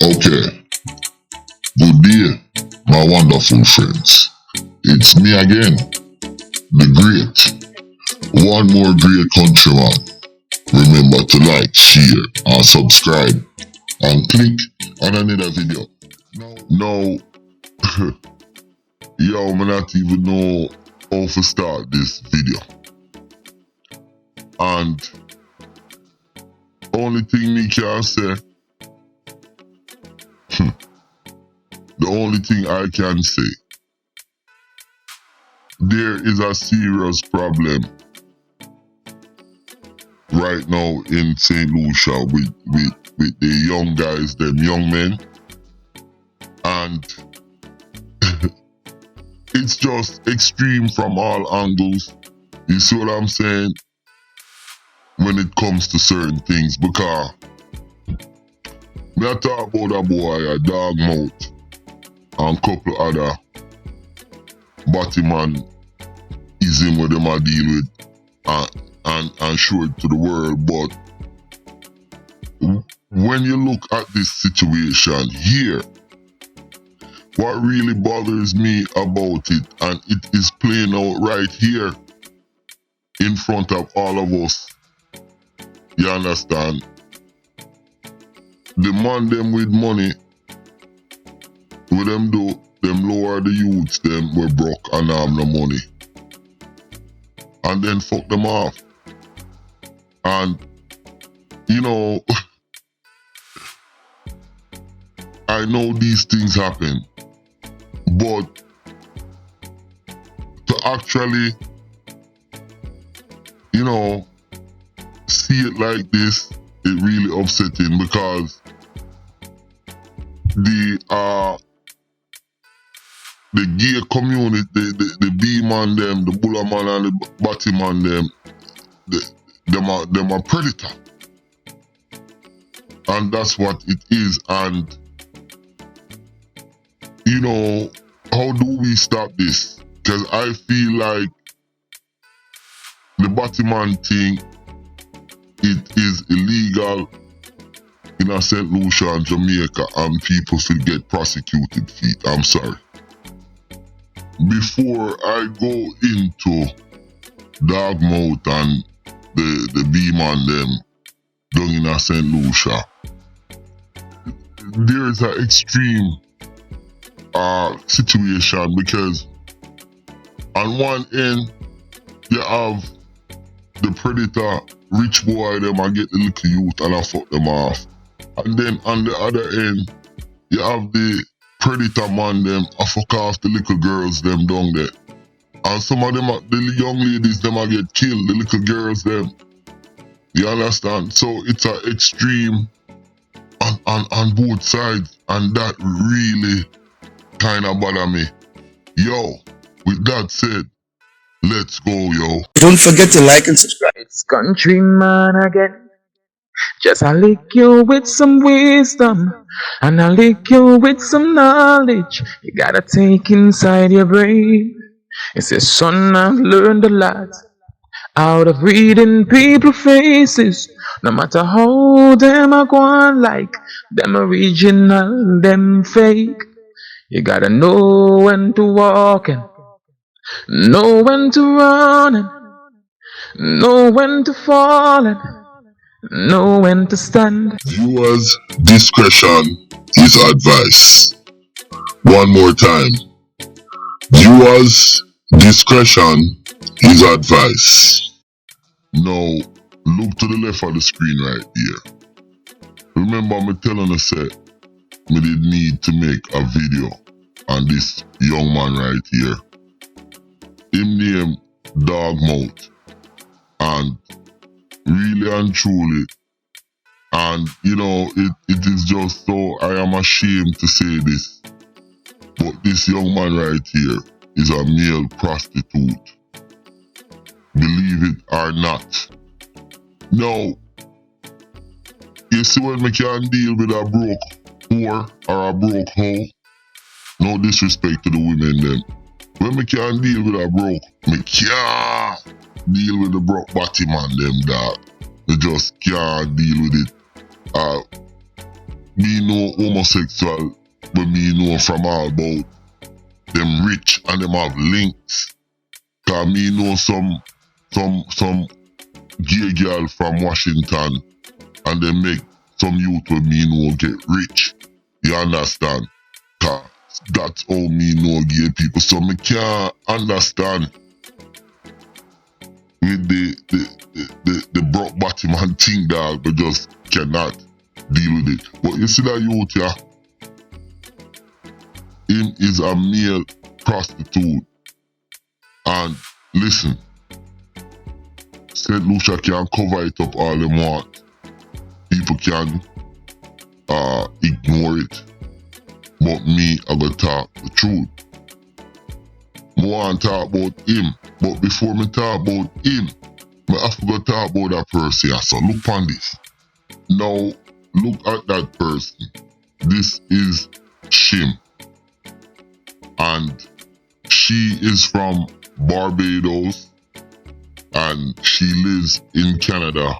Okay, good day, my wonderful friends. It's me again, the great, one more great countryman. Remember to like, share, and subscribe, and click on another video. Now, yo, I not even know how to start this video. And only thing me can say, the only thing I can say, there is a serious problem right now in St. Lucia with the young guys, them young men. And it's just extreme from all angles. You see what I'm saying? When it comes to certain things, because me I talk about a boy, a dog mouth, and couple other Batman ism where them a deal with and show it to the world. But when you look at this situation here, what really bothers me about it, and it is playing out right here in front of all of us, you understand? The man them with money, what them do, them lower the youths them were broke and have no money. And then fuck them off. And, you know, I know these things happen, but to actually, you know, see it like this, it really upsetting, because the gay community, the B man them, the bulla man and the batty man them, them are predator. And that's what it is. And you know, how do we stop this? Because I feel like the batty man thing, it is illegal in St. Lucia and Jamaica, and people should get prosecuted for it. I'm sorry. Before I go into Dogmouth and the B-man them down in St. Lucia, there is an extreme situation, because on one end you have the predator, rich boy them, and get the little youth and I fuck them off. And then on the other end, you have the predator man them, I fuck off the little girls them down there. And some of them, the young ladies them, get killed, the little girls them. You understand? So it's an extreme on both sides, and that really kind of bother me. Yo, with that said, let's go, yo. Don't forget to like and subscribe. It's Countryman again. Just I lick you with some wisdom, and I lick you with some knowledge. You gotta take inside your brain. It says, son, I've learned a lot out of reading people's faces. No matter how them are going, like them original, them fake. You gotta know when to walk and know when to run and know when to fall and know when to stand. Viewers' discretion is advice. One more time. Viewers' discretion is advice. Now, look to the left of the screen right here. Remember me telling us that me did need to make a video on this young man right here. Him name Dogmouth. And really and truly, and you know, it is just so, I am ashamed to say this, but this young man right here is a male prostitute. Believe it or not. Now, you see, when me can deal with a broke whore or a broke hoe, no disrespect to the women them. When me can deal with a broke, me can't deal with the broke batty man them, dog. Me just can't deal with it. me know homosexual, but me know from all about them rich and them have links. Cause me know some gay girl from Washington and they make some youth with me know get rich. You understand? Cause that's how me know gay people. So me can't understand with the broke bottom and thing, dog, but just cannot deal with it. But you see that youth, yeah? Him is a male prostitute. And listen, St. Lucia can cover it up all they want. People can ignore it. But me, I gotta talk the truth. I want to talk about him. But before me talk about him, I have to go talk about that person. So look on this. Now, look at that person. This is Shim. And she is from Barbados. And she lives in Canada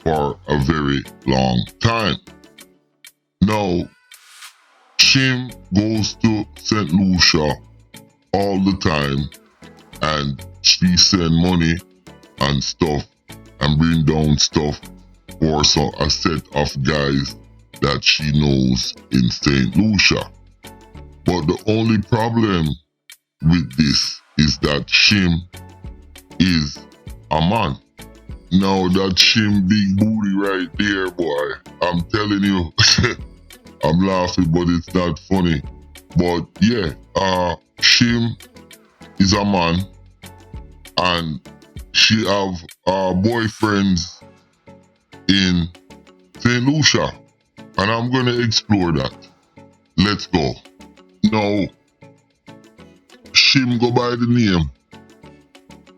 for a very long time. Now, Shim goes to St. Lucia all the time and she send money and stuff and bring down stuff for a set of guys that she knows in St. Lucia. But the only problem with this is that Shim is a man. Now that Shim big booty right there, boy, I'm telling you, I'm laughing but it's not funny. But yeah, Shim is a man and she have boyfriends in St. Lucia and I'm gonna explore that. Let's go. Now, Shim go by the name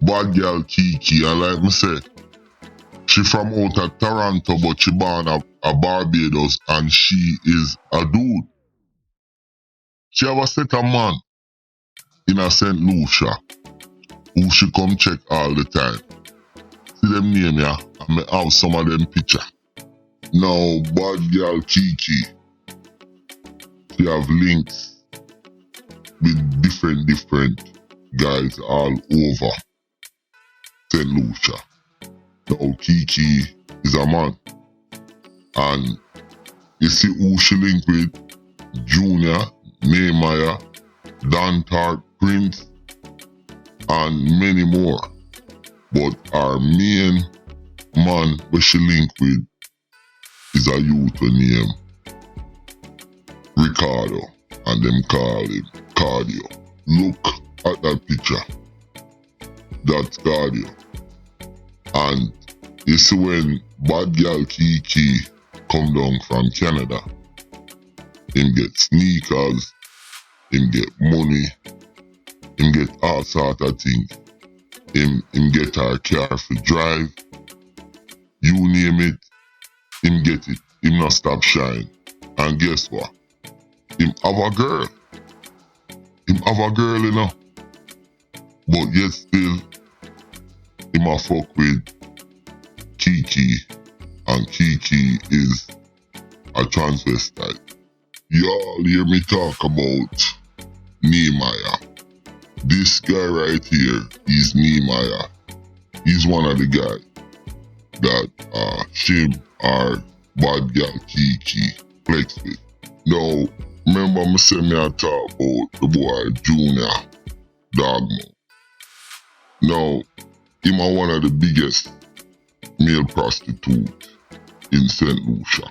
Bad Girl Kiki, and like me say, she from out of Toronto but she born a Barbados and she is a dude. She have a set of man in a St. Lucia who she come check all the time. See them name ya, and me have some of them picture. Now, Bad Girl Kiki, she have links with different guys all over St. Lucia. Now, Kiki is a man. And you see who she link with? Junior, Nehemiah, Dan Tart, Prince, and many more. But our main man where she link with is a youth named Ricardo, and them call him Cardio. Look at that picture. That's Cardio. And you see when Bad Girl Kiki come down from Canada, him get sneakers, him get money, him get all sort of things. Him get her car for drive. You name it, him get it. Him not stop shine. And guess what? Him have a girl. Him have a girl, you know. But yet still, him a fuck with Kiki. And Kiki is a transvestite. Y'all hear me talk about Nehemiah. This guy right here is Nehemiah. He's one of the guys that Shim or Bad Girl Kiki flex with. Now, remember me say me I talk about the boy Junior Dogmo. Now, him are one of the biggest male prostitutes in St. Lucia.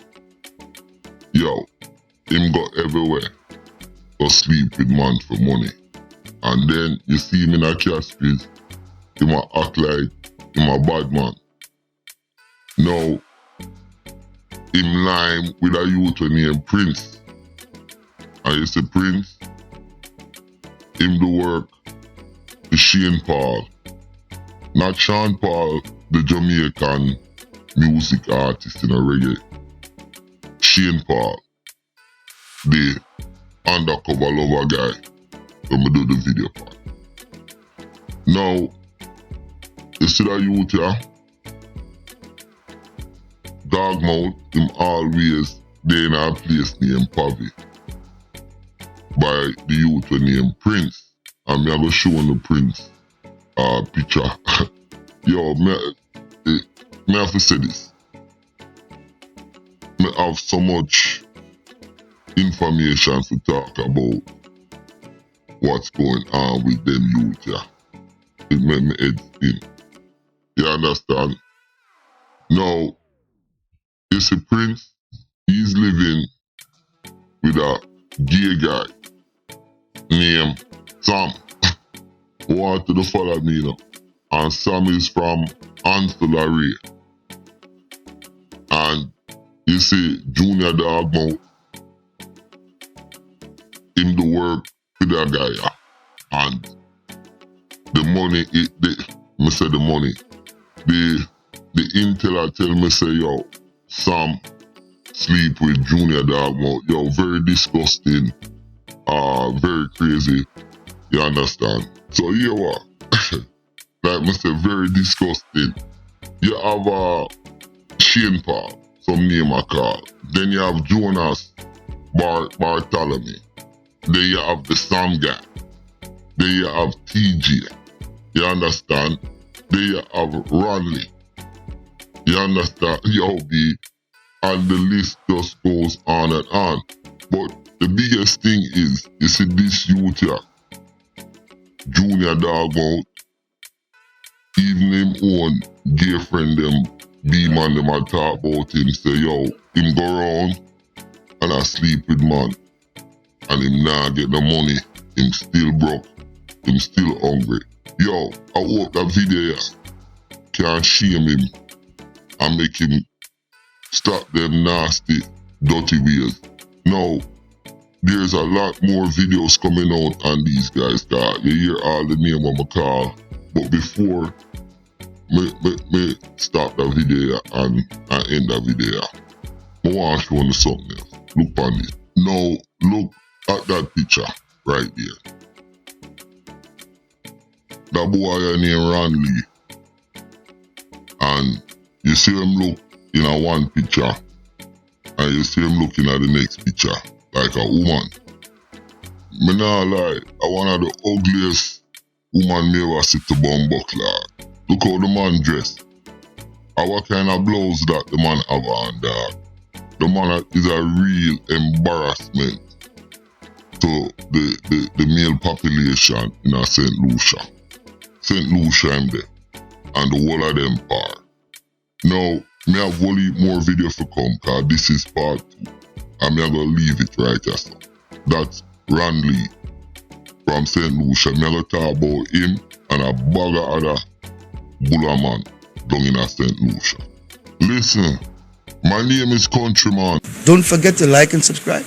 Yo, him go everywhere. Go sleep with man for money. And then you see him in a Cascades, him a act like him a bad man. Now, him line with a youth named Prince. And you see Prince, him do work to Shane Paul. Not Sean Paul, the Jamaican music artist in a reggae. Shane Paul, the undercover lover guy when we do the video part. Now, you see that youth here? Dogmouth, him always they in a place named Pavi by the youth named Prince. And me I go show the Prince picture. Yo, me have to say this. Me have so much information to talk about what's going on with them youth, yeah. It made me head spin. You understand? Now, you see Prince, he's living with a gay guy named Sam. Who wanted to follow me now. And Sam is from Ancillary. And you see Junior Dogmouth, him do work with that guy, yeah. And the money, the money, the intel tell me say, yo, Sam sleep with Junior Dogmouth. Yo, very disgusting, very crazy, you understand? So here what? Like I say, very disgusting. You have Shane Paul, some name I call. Then you have Jonas Bartholomew. Then you have the Sam guy. Then you have TJ. You understand? Then you have Ronley. You understand? Yo, B. And the list just goes on and on. But the biggest thing is, you see this youth here, Junior Dogmouth, even him own gay friend them, B-man them a talk about him, say yo, him go round and I sleep with man. And him nah get the money, him still broke, him still hungry. Yo, I hope that video can shame him and make him stop them nasty, dirty ways. Now, there's a lot more videos coming out on these guys, guys. You hear all the name of my call. But before me stop the video and end the video, I want to show you something else. Look on this. Now, look at that picture right there. That boy named Ronley. And you see him look in a one picture. And you see him looking at the next picture like a woman. Me nah lie, I one of the ugliest woman me ever see to bum buckler. Look how the man dressed. And what kind of blouse that the man have on there. The man is a real embarrassment to the male population in St. Lucia. St. Lucia am there. And the whole of them part. Now, me have only more video for come cause this is part 2. And me gonna leave it right here. So. That's Ronley from St. Lucia. Me gonna talk about him and a bag of other bulla man down in St. Lucia. Listen, my name is Countryman. Don't forget to like and subscribe.